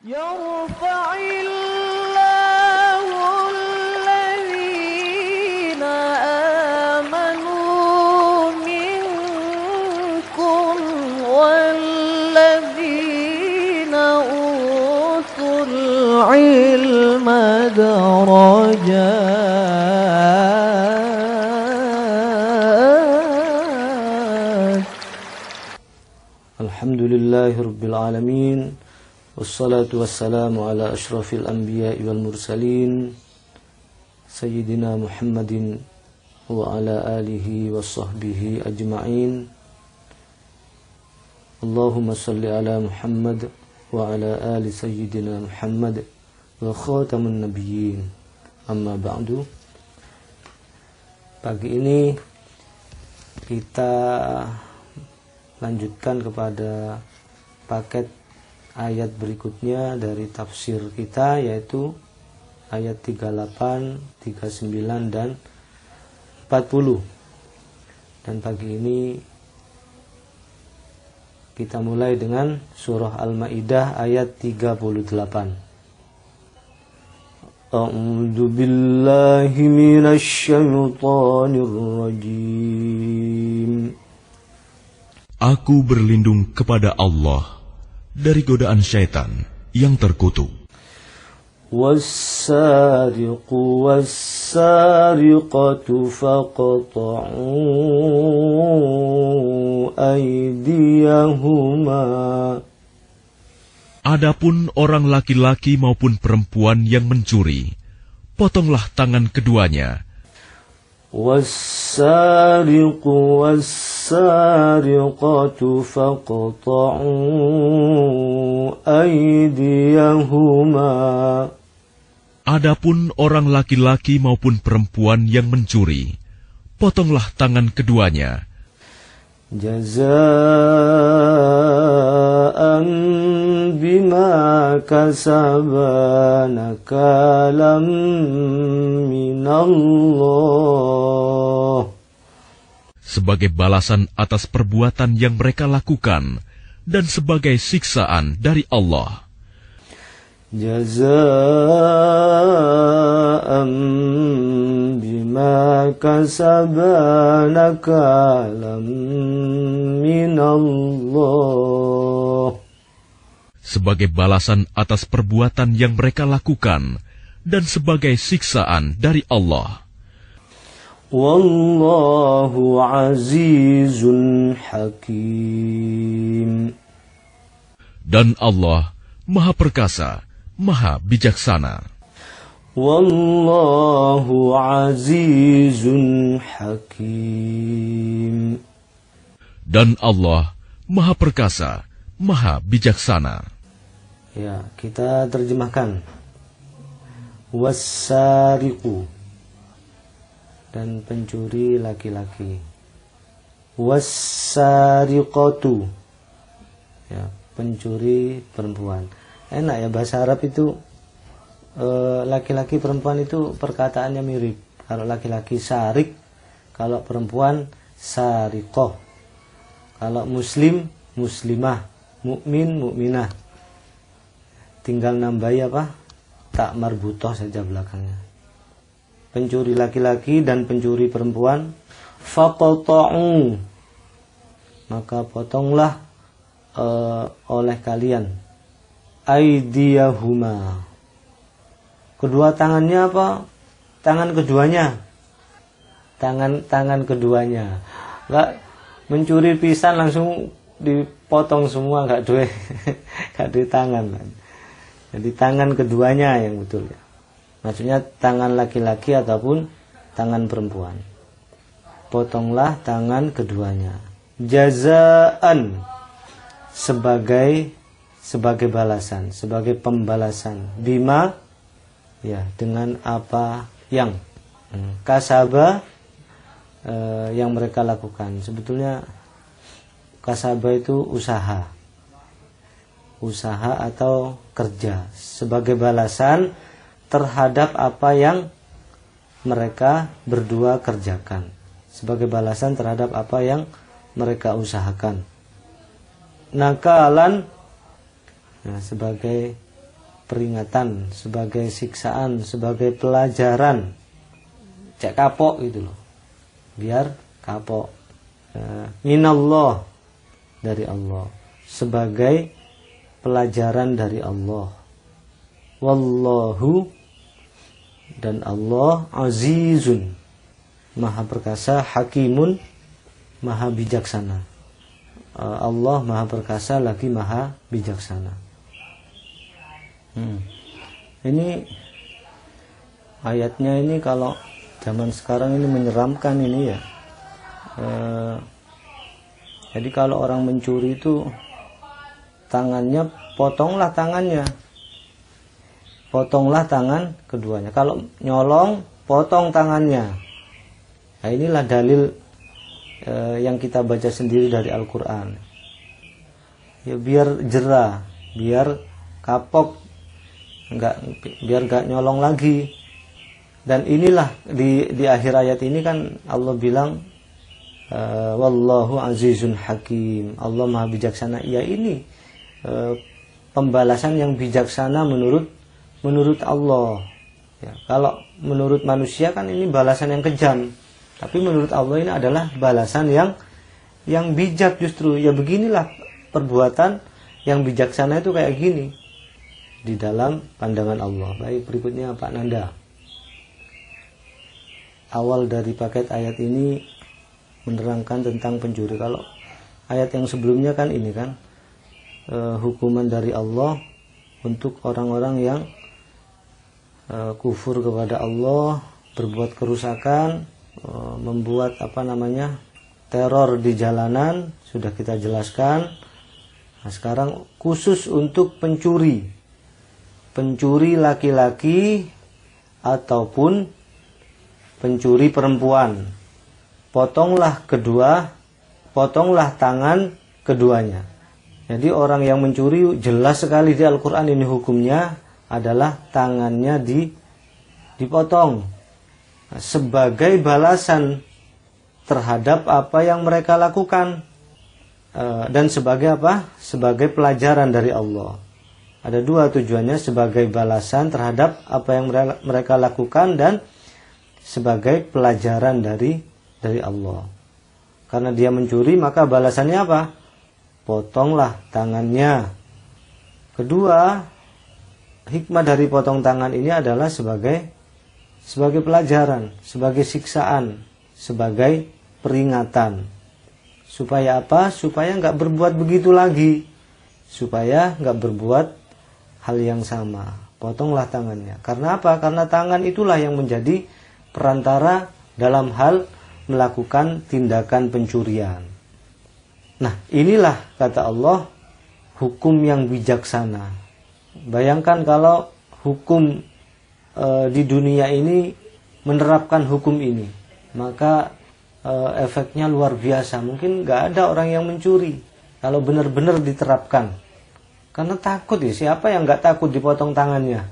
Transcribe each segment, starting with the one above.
يرفع الله الذين آمنوا منكم والذين أوتوا العلم درجات. Alhamdulillahi Rabbil Alamin. Wassalatu wassalamu ala ashrafil anbiya wal mursalin Sayyidina Muhammadin wa ala alihi wa sahbihi ajma'in. Allahumma salli ala Muhammad wa ala ali Sayyidina Muhammad wa khatamun nabiyyin. Amma ba'du. Pagi ini kita lanjutkan kepada paket ayat berikutnya dari tafsir kita, yaitu ayat 38, 39 dan 40. Dan pagi ini kita mulai dengan surah Al-Maidah ayat 38. A'udzu billahi minasy syaithanir rajim. Aku berlindung kepada Allah dari godaan syaitan yang terkutuk. Was-sariqu was-sariqatu faqta'u aydiyahuma. Adapun orang laki-laki maupun perempuan yang mencuri, potonglah tangan keduanya. Was-sariqu was-sariqatu faqta'u aydiyahuma. Adapun orang laki-laki maupun perempuan yang mencuri, potonglah tangan keduanya. Jazaa'an bima kasaba nakalam minallah. Sebagai balasan atas perbuatan yang mereka lakukan dan sebagai siksaan dari Allah. Jazaa'an bima kasaba nakalam minallah. Sebagai balasan atas perbuatan yang mereka lakukan dan sebagai siksaan dari Allah. Wallahu azizun hakim. Dan Allah Maha Perkasa, Maha Bijaksana. Wallahu azizun hakim. Dan Allah Maha Perkasa, Maha Bijaksana. Ya, kita terjemahkan. Was-sariqu, dan pencuri laki-laki. Was-sariqatu, ya, pencuri perempuan. Enak ya, bahasa Arab itu laki-laki perempuan itu perkataannya mirip. Kalau laki-laki sarik, kalau perempuan sariqah. Kalau muslim, muslimah, mukmin, mukminah. Tinggal nambahi apa? Tak marbutoh saja belakangnya. Pencuri laki-laki dan pencuri perempuan, faqta'u, maka potonglah oleh kalian aydiyahuma, kedua tangannya apa? Tangan keduanya. Tangan keduanya. Enggak mencuri pisan langsung dipotong semua, enggak duwe enggak duwe tangan. Jadi tangan keduanya yang betul ya. Maksudnya tangan laki-laki ataupun tangan perempuan. Potonglah tangan keduanya. Jazaan, sebagai balasan, sebagai pembalasan. Bima, ya, dengan apa yang kasaba, yang mereka lakukan. Sebetulnya kasaba itu usaha atau kerja, sebagai balasan terhadap apa yang mereka berdua kerjakan, sebagai balasan terhadap apa yang mereka usahakan. Nakalan, nah, sebagai peringatan, sebagai siksaan, sebagai pelajaran. Cek kapok gitu loh. Biar kapok. Minallah, dari Allah, sebagai pelajaran dari Allah. Wallahu, dan Allah azizun, maha perkasa, hakimun, maha bijaksana. Allah maha perkasa lagi maha bijaksana. Ini ayatnya ini kalau zaman sekarang ini menyeramkan ini ya. Jadi kalau orang mencuri itu tangannya, potonglah tangannya, potonglah tangan keduanya. Kalau nyolong, potong tangannya. Nah, inilah dalil yang kita baca sendiri dari Al-Quran. Ya biar jera, biar kapok, biar nggak nyolong lagi. Dan inilah di akhir ayat ini kan Allah bilang, wallahu azizun hakim, Allah maha bijaksana. Ya ini pembalasan yang bijaksana menurut Allah. Ya, kalau menurut manusia kan ini balasan yang kejam, tapi menurut Allah ini adalah balasan yang bijak justru. Ya beginilah perbuatan yang bijaksana itu kayak gini di dalam pandangan Allah. Baik, berikutnya Pak Nanda. Awal dari paket ayat ini menerangkan tentang pencuri. Kalau ayat yang sebelumnya kan ini kan hukuman dari Allah untuk orang-orang yang kufur kepada Allah, berbuat kerusakan, membuat teror di jalanan, sudah kita jelaskan. Nah, sekarang khusus untuk pencuri laki-laki ataupun pencuri perempuan, potonglah tangan keduanya. Jadi orang yang mencuri jelas sekali di Al-Quran ini hukumnya adalah tangannya dipotong sebagai balasan terhadap apa yang mereka lakukan, dan sebagai apa? Sebagai pelajaran dari Allah. Ada dua tujuannya, sebagai balasan terhadap apa yang mereka lakukan dan sebagai pelajaran dari Allah. Karena dia mencuri, maka balasannya apa? Potonglah tangannya. Kedua, hikmah dari potong tangan ini adalah sebagai pelajaran, sebagai siksaan, sebagai peringatan. Supaya apa? Supaya nggak berbuat begitu lagi. Supaya nggak berbuat hal yang sama. Potonglah tangannya. Karena apa? Karena tangan itulah yang menjadi perantara dalam hal melakukan tindakan pencurian. Nah, inilah kata Allah hukum yang bijaksana. Bayangkan kalau hukum di dunia ini menerapkan hukum ini, maka efeknya luar biasa. Mungkin nggak ada orang yang mencuri kalau benar-benar diterapkan. Karena takut ya, siapa yang nggak takut dipotong tangannya?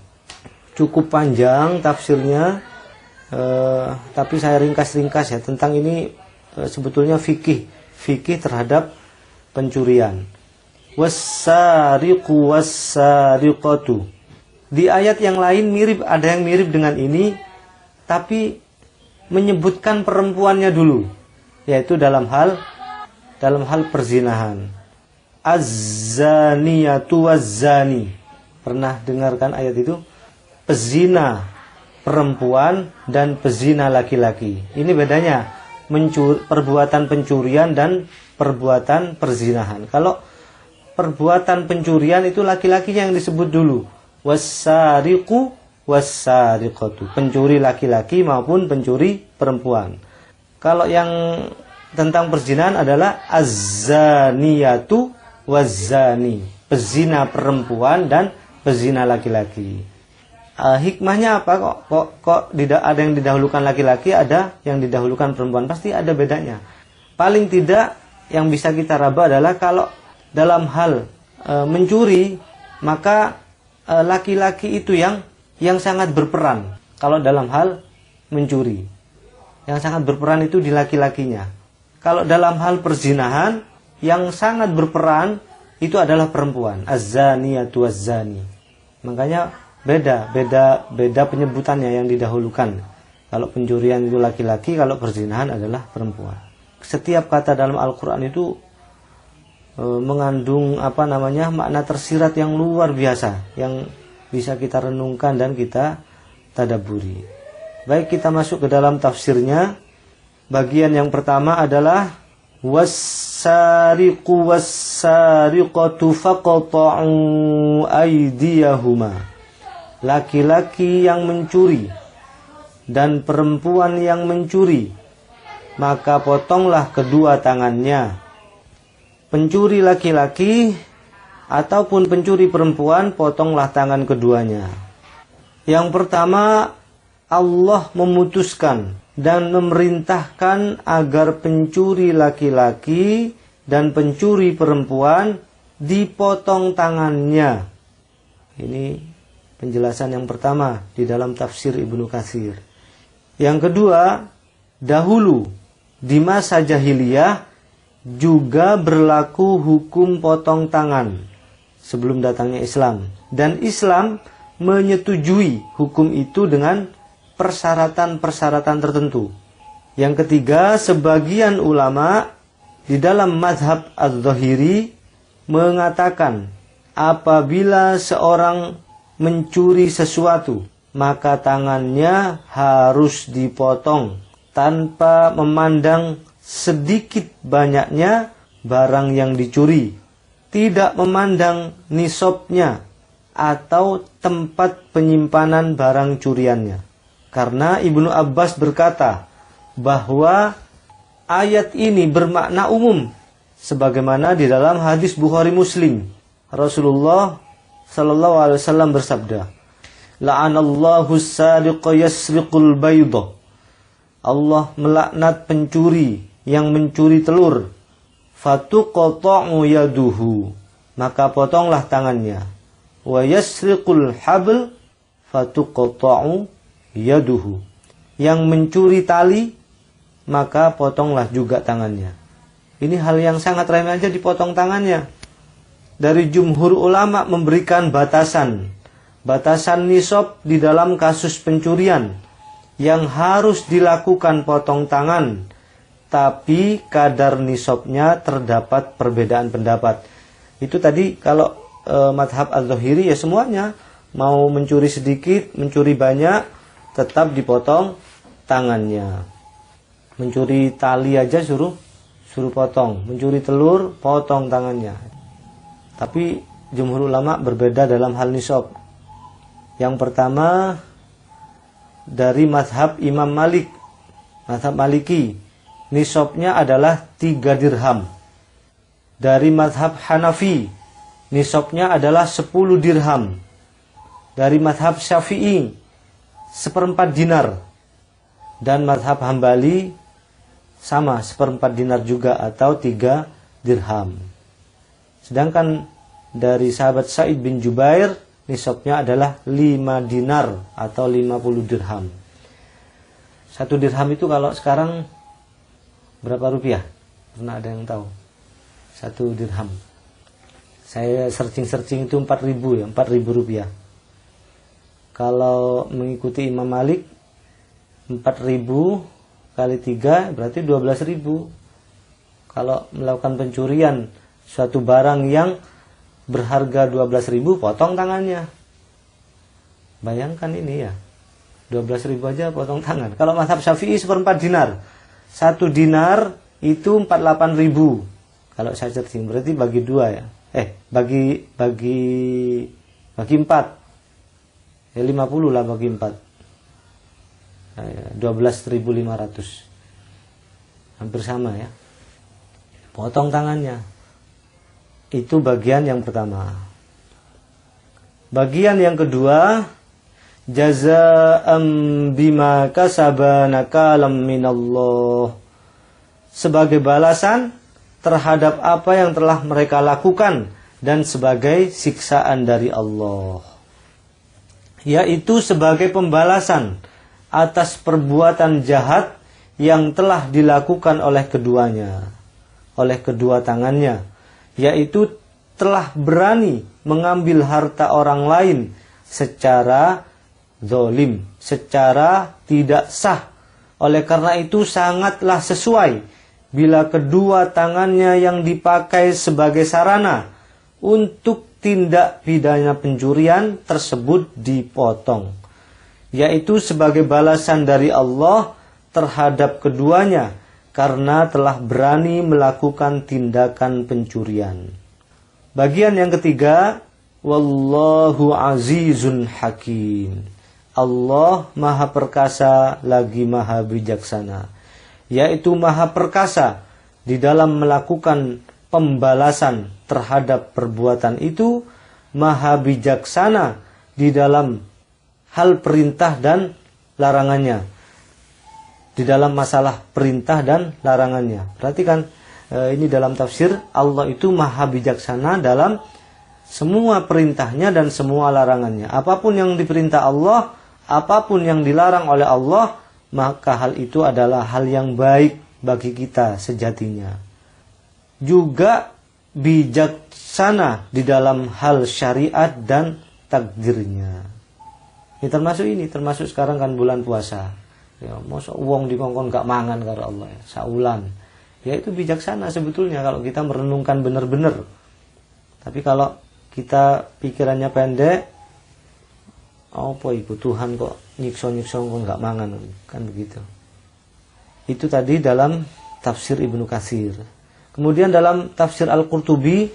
Cukup panjang tafsirnya. Tapi saya ringkas-ringkas ya tentang ini. Sebetulnya fikih terhadap pencurian. Wassariqu wassariqatu. Di ayat yang lain ada yang mirip dengan ini, tapi menyebutkan perempuannya dulu, yaitu dalam hal perzinahan. Az-zaniyatu waz-zani. Pernah dengarkan ayat itu? Pezina perempuan dan pezina laki-laki. Ini bedanya perbuatan pencurian dan perbuatan perzinahan. Kalau perbuatan pencurian itu laki-lakinya yang disebut dulu. Wassariqu wassariqatu. Pencuri laki-laki maupun pencuri perempuan. Kalau yang tentang perzinahan adalah az-zaniyatu waz-zani. Pezina perempuan dan pezina laki-laki. Hikmahnya apa? Kok ada yang didahulukan laki-laki, ada yang didahulukan perempuan? Pasti ada bedanya. Paling tidak yang bisa kita raba adalah kalau dalam hal mencuri, maka laki-laki itu yang sangat berperan. Kalau dalam hal mencuri, yang sangat berperan itu di laki-lakinya. Kalau dalam hal perzinahan, yang sangat berperan itu adalah perempuan. Az-zaniyatu waz-zani. Makanya beda penyebutannya yang didahulukan. Kalau pencurian itu laki-laki, kalau perzinahan adalah perempuan. Setiap kata dalam Al-Quran itu mengandung makna tersirat yang luar biasa, yang bisa kita renungkan dan kita tadabburi. Baik, kita masuk ke dalam tafsirnya. Bagian yang pertama adalah was-sariqu was-sariqatu faqta'u aydiyahuma. Laki-laki yang mencuri dan perempuan yang mencuri, maka potonglah kedua tangannya. Pencuri laki-laki ataupun pencuri perempuan, potonglah tangan keduanya. Yang pertama, Allah memutuskan dan memerintahkan agar pencuri laki-laki dan pencuri perempuan dipotong tangannya. Ini penjelasan yang pertama di dalam tafsir Ibnu Katsir. Yang kedua, dahulu di masa jahiliyah juga berlaku hukum potong tangan sebelum datangnya Islam. Dan Islam menyetujui hukum itu dengan persyaratan-persyaratan tertentu. Yang ketiga, sebagian ulama di dalam mazhab Az-Zahiri mengatakan apabila seorang mencuri sesuatu, maka tangannya harus dipotong tanpa memandang sedikit banyaknya barang yang dicuri, tidak memandang nisabnya atau tempat penyimpanan barang curiannya. Karena Ibnu Abbas berkata bahwa ayat ini bermakna umum, sebagaimana di dalam hadis Bukhari Muslim, Rasulullah sallallahu alaihi wasallam bersabda, "La'anallahu as-sariqa yasriqul bayda." Allah melaknat pencuri yang mencuri telur. Fatuqta'u yaduhu, maka potonglah tangannya. Wa yasriqul habl fatuqta'u yaduhu, yang mencuri tali, maka potonglah juga tangannya. Ini hal yang sangat remeh aja dipotong tangannya. Dari jumhur ulama memberikan batasan nisab di dalam kasus pencurian yang harus dilakukan potong tangan, tapi kadar nisabnya terdapat perbedaan pendapat. Itu tadi kalau madhab Az-Zahiri ya semuanya, mau mencuri sedikit, mencuri banyak, tetap dipotong tangannya. Mencuri tali aja suruh potong, mencuri telur potong tangannya. Tapi jumhur ulama berbeda dalam hal nisab. Yang pertama dari mazhab Imam Malik, mazhab Maliki, nisabnya adalah 3 dirham. Dari mazhab Hanafi, nisabnya adalah 10 dirham. Dari mazhab Syafi'i, 1/4 dinar. Dan mazhab Hambali sama, 1/4 dinar juga atau 3 dirham. Sedangkan dari sahabat Sa'id bin Jubair, nisabnya adalah 5 dinar atau 50 dirham. 1 dirham itu kalau sekarang berapa rupiah? Pernah ada yang tahu? 1 dirham. Saya searching itu 4.000 ya, 4.000 rupiah. Kalau mengikuti Imam Malik, 4.000 kali 3 berarti 12.000. Kalau melakukan pencurian suatu barang yang berharga 12.000, potong tangannya. Bayangkan ini ya, 12.000 aja potong tangan. Kalau mazhab Syafi'i 1/4 dinar. 1 dinar itu 48.000. Kalau saya searching berarti bagi 2 ya. Bagi 4. Ya 50 lah bagi 4. 12.500. Hampir sama ya. Potong tangannya. Itu bagian yang pertama. Bagian yang kedua, jazaa'an bima kasaba nakalam minallah. Sebagai balasan terhadap apa yang telah mereka lakukan dan sebagai siksaan dari Allah. Yaitu sebagai pembalasan atas perbuatan jahat yang telah dilakukan oleh keduanya, oleh kedua tangannya, yaitu telah berani mengambil harta orang lain secara zalim, secara tidak sah. Oleh karena itu sangatlah sesuai bila kedua tangannya yang dipakai sebagai sarana untuk tindak pidana pencurian tersebut dipotong, yaitu sebagai balasan dari Allah terhadap keduanya karena telah berani melakukan tindakan pencurian. Bagian yang ketiga, wallahu azizun hakim. Allah maha perkasa lagi maha bijaksana, yaitu maha perkasa di dalam melakukan pembalasan terhadap perbuatan itu, maha bijaksana di dalam hal perintah dan larangannya, di dalam masalah perintah dan larangannya. Perhatikan, ini dalam tafsir, Allah itu maha bijaksana dalam semua perintahnya dan semua larangannya. Apapun yang diperintah Allah, apapun yang dilarang oleh Allah, maka hal itu adalah hal yang baik bagi kita sejatinya. Juga bijaksana di dalam hal syariat dan takdirnya. Ini termasuk sekarang kan bulan puasa. Ya, masa uang dikongkon gak mangan karo Allah ya, saulan. Ya itu bijaksana sebetulnya kalau kita merenungkan benar-benar. Tapi kalau kita pikirannya pendek, apa itu Tuhan kok nyiksa-nyiksa kok gak mangan, kan begitu. Itu tadi dalam tafsir Ibnu Katsir. Kemudian dalam tafsir Al-Qurtubi,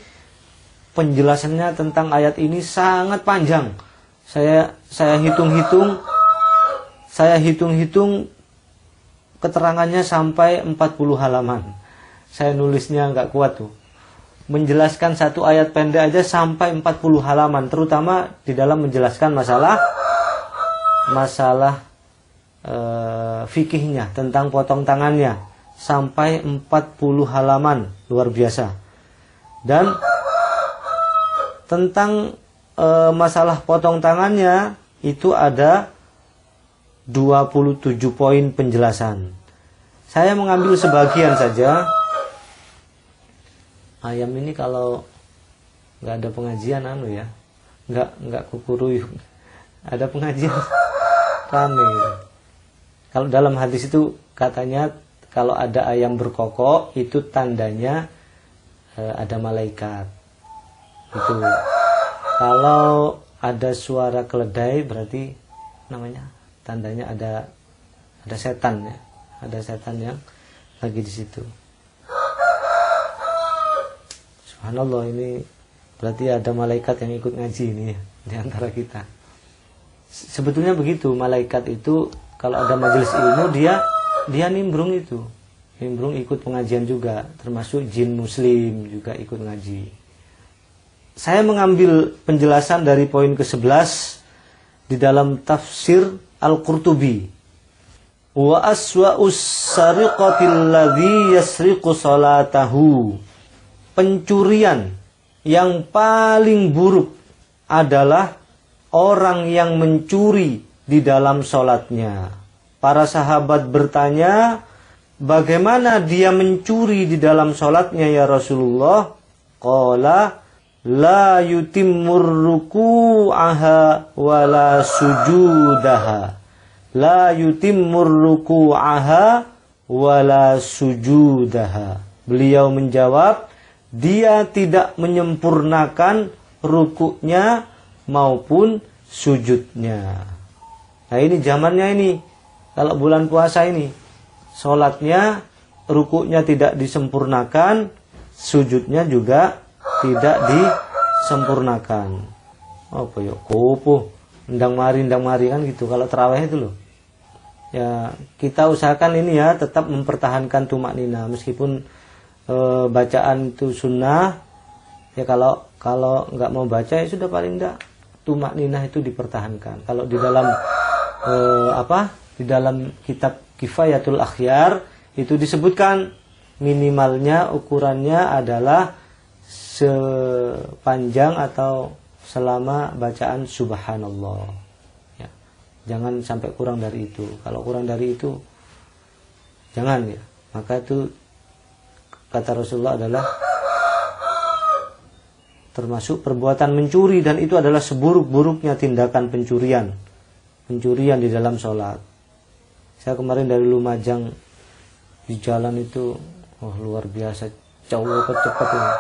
penjelasannya tentang ayat ini sangat panjang. Saya hitung-hitung keterangannya sampai 40 halaman. Saya nulisnya nggak kuat tuh. Menjelaskan satu ayat pendek aja sampai 40 halaman, terutama di dalam menjelaskan masalah fikihnya tentang potong tangannya. Sampai 40 halaman, luar biasa. Dan tentang masalah potong tangannya itu ada 27 poin penjelasan. Saya mengambil sebagian saja. Ayam ini kalau nggak ada pengajian nggak kukuruyuk. Ada pengajian rame. Kalau dalam hadis itu katanya, kalau ada ayam berkokok itu tandanya ada malaikat. Itu. Kalau ada suara keledai berarti tandanya ada setan ya. Ada setan yang lagi di situ. Subhanallah, ini berarti ada malaikat yang ikut ngaji ini ya, di antara kita. Sebetulnya begitu, malaikat itu kalau ada majelis ilmu dia nimbrung itu. Nimbrung ikut pengajian juga, termasuk jin muslim juga ikut ngaji. Saya mengambil penjelasan dari poin ke-11 di dalam tafsir Al-Qurtubi. Wa aswa'us sariqatil ladzi yasriqu salatahu. Pencurian yang paling buruk adalah orang yang mencuri di dalam sholatnya. Para sahabat bertanya, bagaimana dia mencuri di dalam sholatnya ya Rasulullah? Qala la yutimmur ruku'aha wa la sujudaha. La yutimmur ruku'aha wa la sujudaha. Beliau menjawab, dia tidak menyempurnakan rukuknya maupun sujudnya. Nah ini zamannya ini. Kalau bulan puasa ini, sholatnya, rukuknya tidak disempurnakan, sujudnya juga tidak disempurnakan. Apa ya, kopo, ndang mari kan gitu. Kalau tarawih itu loh. Ya, kita usahakan ini ya, tetap mempertahankan tumak nina. Meskipun bacaan itu sunnah, ya kalau nggak mau baca ya sudah, paling enggak tumak nina itu dipertahankan. Kalau di dalam di dalam kitab Kifayatul Akhyar itu disebutkan minimalnya ukurannya adalah sepanjang atau selama bacaan subhanallah ya. Jangan sampai kurang dari itu. Kalau kurang dari itu jangan ya. Maka itu kata Rasulullah adalah termasuk perbuatan mencuri, dan itu adalah seburuk-buruknya tindakan pencurian di dalam sholat. Saya kemarin dari Lumajang di jalan itu, luar biasa jauh cepat ini.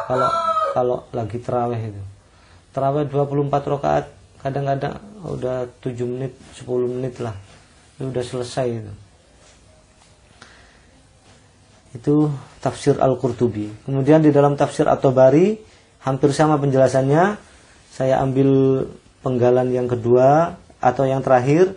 Kalau lagi terawih itu, terawih 24 rakaat, kadang-kadang udah 7 menit 10 menit lah itu udah selesai itu. Itu tafsir Al-Qurtubi. Kemudian di dalam tafsir At-Tabari hampir sama penjelasannya. Saya ambil penggalan yang kedua atau yang terakhir.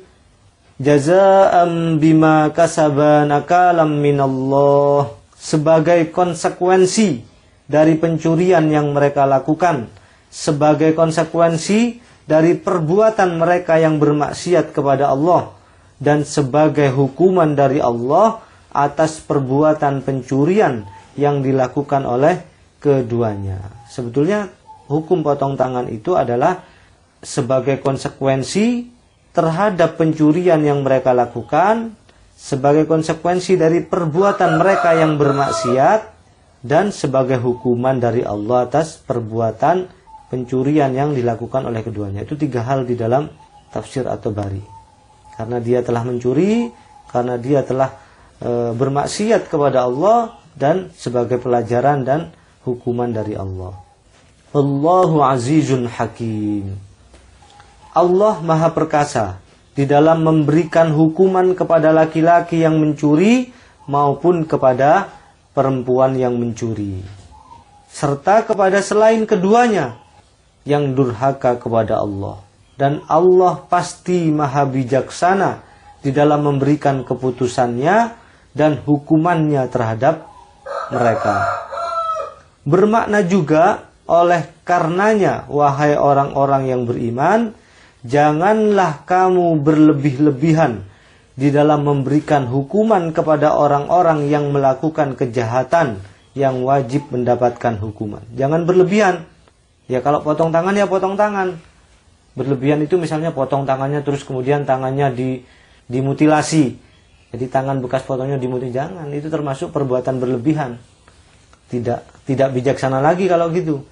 Jazaa'an bima kasaba nakalam minallah, sebagai konsekuensi dari pencurian yang mereka lakukan, sebagai konsekuensi dari perbuatan mereka yang bermaksiat kepada Allah, dan sebagai hukuman dari Allah atas perbuatan pencurian yang dilakukan oleh keduanya. Sebetulnya hukum potong tangan itu adalah sebagai konsekuensi terhadap pencurian yang mereka lakukan, sebagai konsekuensi dari perbuatan mereka yang bermaksiat, dan sebagai hukuman dari Allah atas perbuatan pencurian yang dilakukan oleh keduanya. Itu 3 hal di dalam tafsir At-Tabari. Karena dia telah mencuri, karena dia telah bermaksiat kepada Allah, dan sebagai pelajaran dan hukuman dari Allah. Allahu azizun hakim. Allah maha perkasa di dalam memberikan hukuman kepada laki-laki yang mencuri maupun kepada perempuan yang mencuri, serta kepada selain keduanya yang durhaka kepada Allah. Dan Allah pasti maha bijaksana di dalam memberikan keputusannya dan hukumannya terhadap mereka. Bermakna juga, oleh karenanya, wahai orang-orang yang beriman, janganlah kamu berlebih-lebihan di dalam memberikan hukuman kepada orang-orang yang melakukan kejahatan yang wajib mendapatkan hukuman. Jangan berlebihan. Ya kalau potong tangan ya potong tangan. Berlebihan itu misalnya potong tangannya terus kemudian tangannya dimutilasi. Jadi tangan bekas potongnya dimutilasi. Jangan, itu termasuk perbuatan berlebihan. Tidak bijaksana lagi kalau gitu.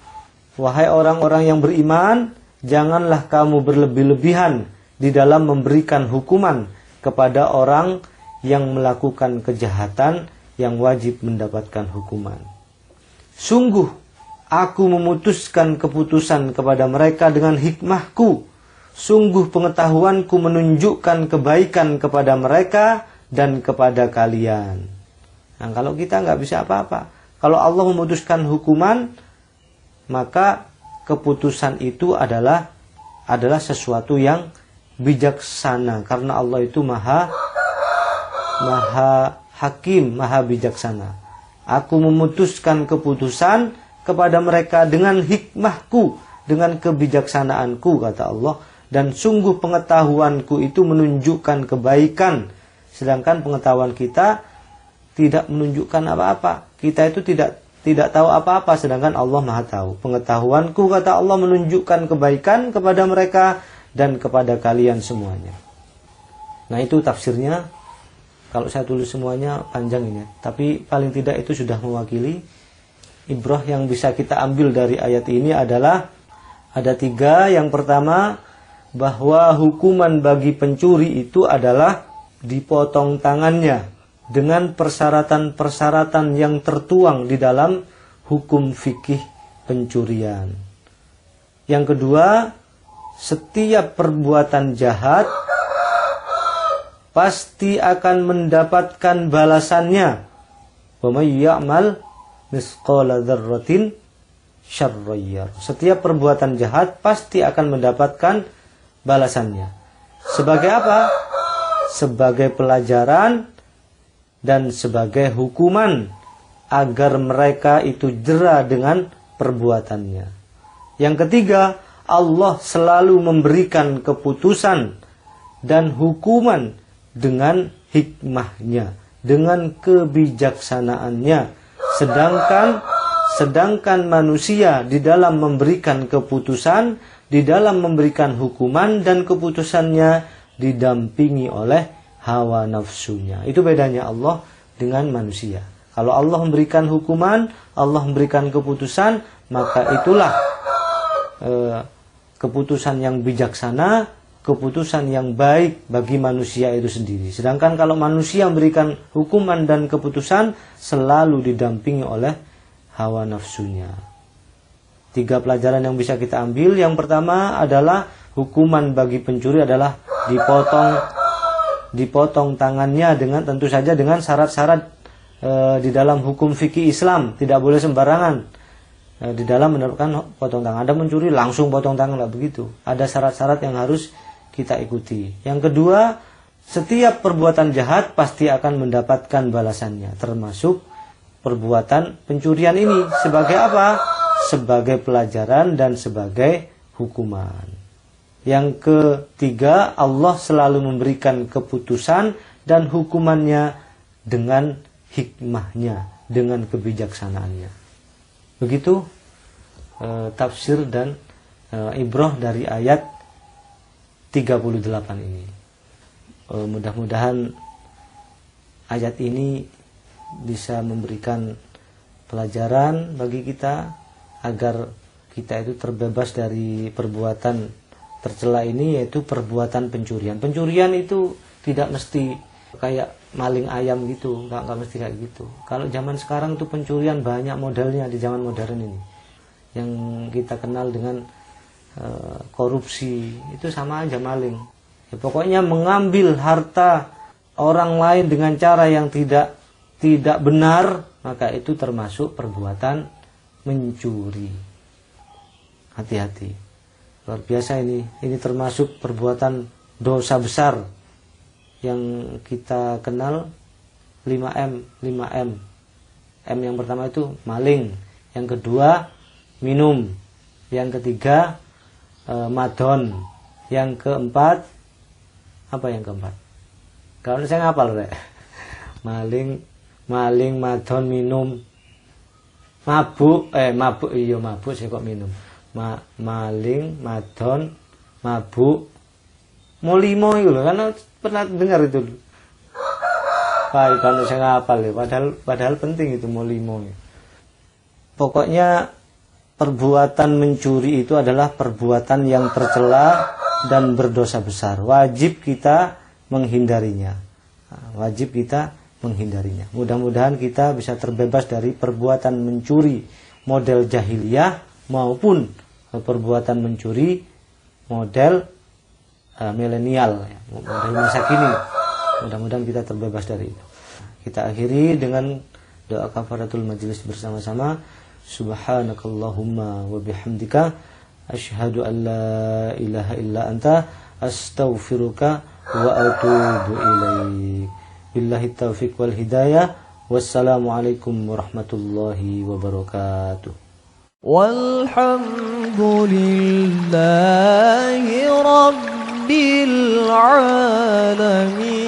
Wahai orang-orang yang beriman, janganlah kamu berlebih-lebihan di dalam memberikan hukuman kepada orang yang melakukan kejahatan yang wajib mendapatkan hukuman. Sungguh, aku memutuskan keputusan kepada mereka dengan hikmahku. Sungguh pengetahuanku menunjukkan kebaikan kepada mereka dan kepada kalian. Nah, kalau kita nggak bisa apa-apa. Kalau Allah memutuskan hukuman, maka keputusan itu adalah sesuatu yang bijaksana, karena Allah itu maha hakim, maha bijaksana. Aku memutuskan keputusan kepada mereka dengan hikmahku, dengan kebijaksanaanku, kata Allah, dan sungguh pengetahuanku itu menunjukkan kebaikan, sedangkan pengetahuan kita tidak menunjukkan apa-apa. Kita itu tidak tahu apa-apa, sedangkan Allah maha tahu. Pengetahuanku, kata Allah, menunjukkan kebaikan kepada mereka dan kepada kalian semuanya. Nah, itu tafsirnya. Kalau saya tulis semuanya panjang ini, tapi paling tidak itu sudah mewakili. Ibrah yang bisa kita ambil dari ayat ini adalah ada 3. Yang pertama, bahwa hukuman bagi pencuri itu adalah dipotong tangannya dengan persyaratan-persyaratan yang tertuang di dalam hukum fikih pencurian. Yang kedua, setiap perbuatan jahat pasti akan mendapatkan balasannya. Wa may ya'mal misqala dzarratin syarran yarah. Setiap perbuatan jahat pasti akan mendapatkan balasannya. Sebagai apa? Sebagai pelajaran dan sebagai hukuman agar mereka itu jera dengan perbuatannya. Yang ketiga, Allah selalu memberikan keputusan dan hukuman dengan hikmahnya, dengan kebijaksanaannya. Sedangkan manusia di dalam memberikan keputusan, di dalam memberikan hukuman dan keputusannya didampingi oleh hawa nafsunya. Itu bedanya Allah dengan manusia. Kalau Allah memberikan hukuman, Allah memberikan keputusan, maka itulah keputusan yang bijaksana, keputusan yang baik bagi manusia itu sendiri. Sedangkan kalau manusia memberikan hukuman dan keputusan, selalu didampingi oleh hawa nafsunya. 3 pelajaran yang bisa kita ambil. Yang pertama adalah hukuman bagi pencuri adalah dipotong tangannya, dengan tentu saja dengan syarat-syarat di dalam hukum fikih Islam. Tidak boleh sembarangan di dalam menerapkan potong tangan. Ada mencuri langsung potong tangan, nggak begitu. Ada syarat-syarat yang harus kita ikuti. Yang kedua, setiap perbuatan jahat pasti akan mendapatkan balasannya, termasuk perbuatan pencurian ini. Sebagai apa? Sebagai pelajaran dan sebagai hukuman. Yang ketiga, Allah selalu memberikan keputusan dan hukumannya dengan hikmahnya, dengan kebijaksanaannya. Begitu tafsir dan ibrah dari ayat 38 ini. Mudah-mudahan ayat ini bisa memberikan pelajaran bagi kita agar kita itu terbebas dari perbuatan tercela ini, yaitu perbuatan pencurian. Pencurian itu tidak mesti kayak maling ayam gitu, nggak mesti kayak gitu. Kalau zaman sekarang tuh pencurian banyak modelnya di zaman modern ini. Yang kita kenal dengan korupsi, itu sama aja maling. Ya, pokoknya mengambil harta orang lain dengan cara yang tidak benar, maka itu termasuk perbuatan mencuri. Hati-hati. Luar biasa ini. Ini termasuk perbuatan dosa besar yang kita kenal 5M. M yang pertama itu maling, yang kedua minum, yang ketiga madon, yang keempat apa yang keempat? Kalau saya ngapal Rek. Maling, madon, minum, mabuk saya kok minum. Maling, madon, mabuk, mau 5 itu loh, karena pernah dengar itu. Baik, kalau saya ngapal ya, padahal penting itu mau 5 ya. Pokoknya perbuatan mencuri itu adalah perbuatan yang tercela dan berdosa besar. Wajib kita menghindarinya. Mudah-mudahan kita bisa terbebas dari perbuatan mencuri model jahiliyah maupun perbuatan mencuri model milenial, model masa kini. Mudah-mudahan kita terbebas dari itu. Kita akhiri dengan doa kafaratul majlis bersama-sama. Subhanakallahumma wa bihamdika asyhadu an la ilaha illa anta astaghfiruka wa atubu ilaik. Billahi taufiq wal hidayah. Wassalamualaikum warahmatullahi wabarakatuh. Walhamdulillahi rabbil alamin.